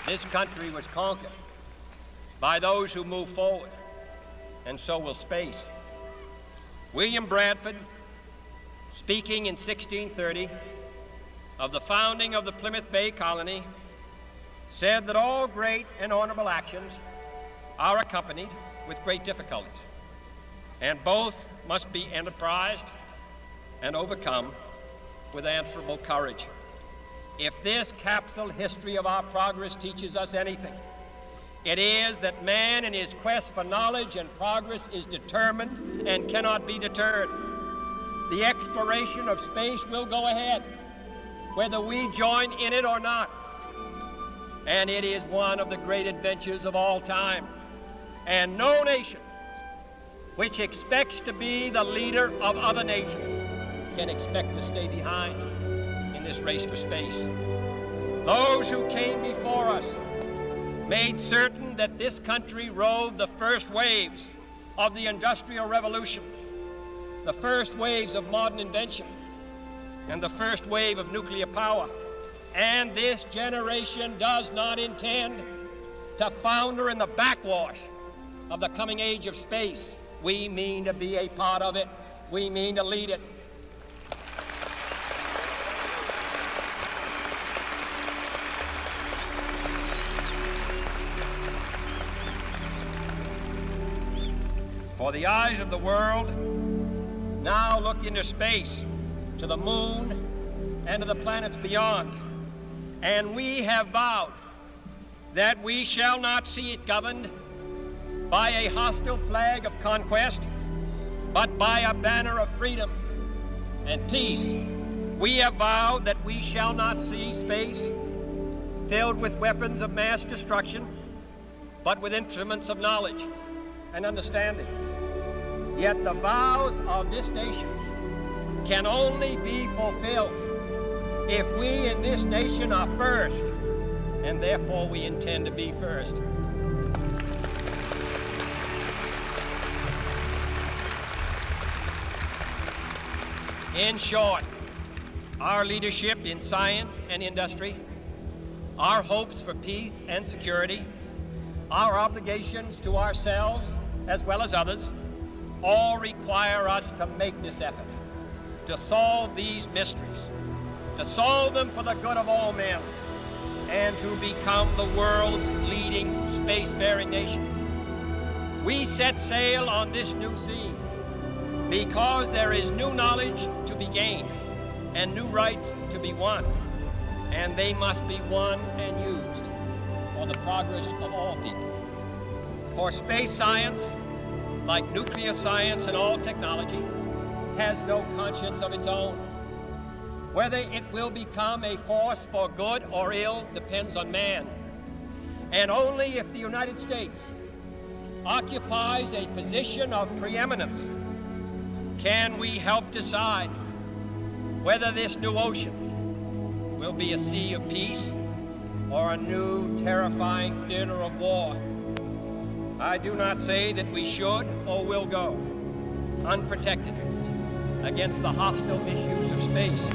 This country was conquered by those who move forward, and so will space. William Bradford, speaking in 1630 of the founding of the Plymouth Bay Colony, said that all great and honorable actions are accompanied with great difficulties, and both must be enterprised and overcome with answerable courage. If this capsule history of our progress teaches us anything, it is that man in his quest for knowledge and progress is determined and cannot be deterred. The exploration of space will go ahead, whether we join in it or not. And it is one of the great adventures of all time. And no nation which expects to be the leader of other nations can expect to stay behind in this race for space. Those who came before us made certain that this country rode the first waves of the Industrial Revolution, the first waves of modern invention, and the first wave of nuclear power. And this generation does not intend to founder in the backwash of the coming age of space. We mean to be a part of it. We mean to lead it. For the eyes of the world now look into space, to the moon and to the planets beyond. And we have vowed that we shall not see it governed by a hostile flag of conquest, but by a banner of freedom and peace. We have vowed that we shall not see space filled with weapons of mass destruction, but with instruments of knowledge and understanding. Yet the vows of this nation can only be fulfilled if we in this nation are first, and therefore we intend to be first. In short, our leadership in science and industry, our hopes for peace and security, our obligations to ourselves as well as others, all require us to make this effort, to solve these mysteries, to solve them for the good of all men, and to become the world's leading spacefaring nation. We set sail on this new sea because there is new knowledge to be gained and new rights to be won, and they must be won and used for the progress of all people. For space science, like nuclear science and all technology, has no conscience of its own. Whether it will become a force for good or ill depends on man. And only if the United States occupies a position of preeminence can we help decide whether this new ocean will be a sea of peace or a new terrifying theater of war. I do not say that we should or will go unprotected against the hostile misuse of space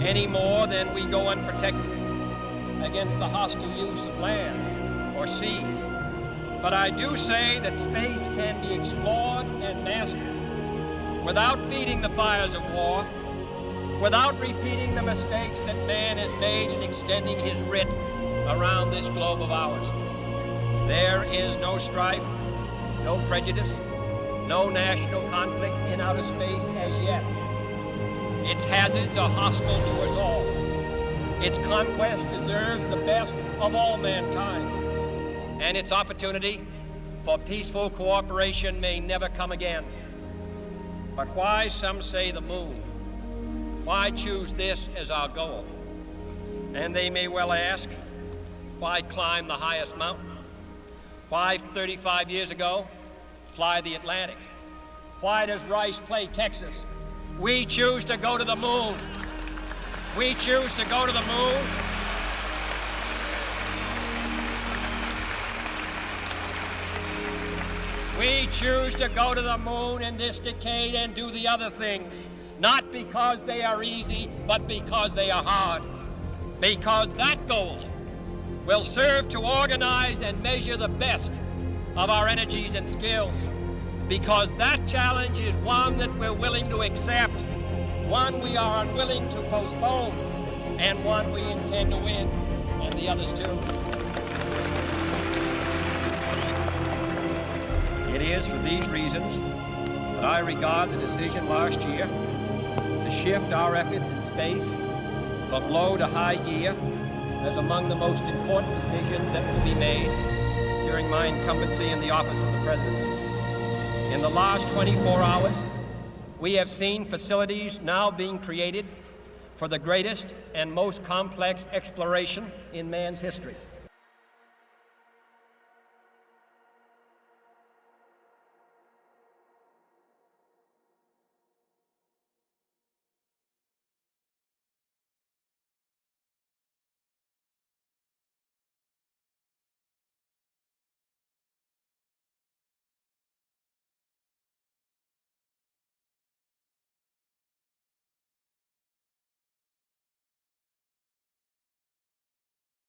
any more than we go unprotected against the hostile use of land or sea. But I do say that space can be explored and mastered without feeding the fires of war, without repeating the mistakes that man has made in extending his writ around this globe of ours. There is no strife, no prejudice, no national conflict in outer space as yet. Its hazards are hostile to us all. Its conquest deserves the best of all mankind, and its opportunity for peaceful cooperation may never come again. But why, some say, the moon? Why choose this as our goal? And they may well ask, why climb the highest mountain? Why, 35 years ago, fly the Atlantic? Why does Rice play Texas? We choose to go to the moon. We choose to go to the moon. We choose to go to the moon in this decade and do the other things, not because they are easy, but because they are hard. Because that goal will serve to organize and measure the best of our energies and skills, because that challenge is one that we're willing to accept, one we are unwilling to postpone, and one we intend to win, and the others too. It is for these reasons that I regard the decision last year to shift our efforts in space from low to high gear as among the most important decisions that will be made during my incumbency in the office of the presidency. In the last 24 hours, we have seen facilities now being created for the greatest and most complex exploration in man's history.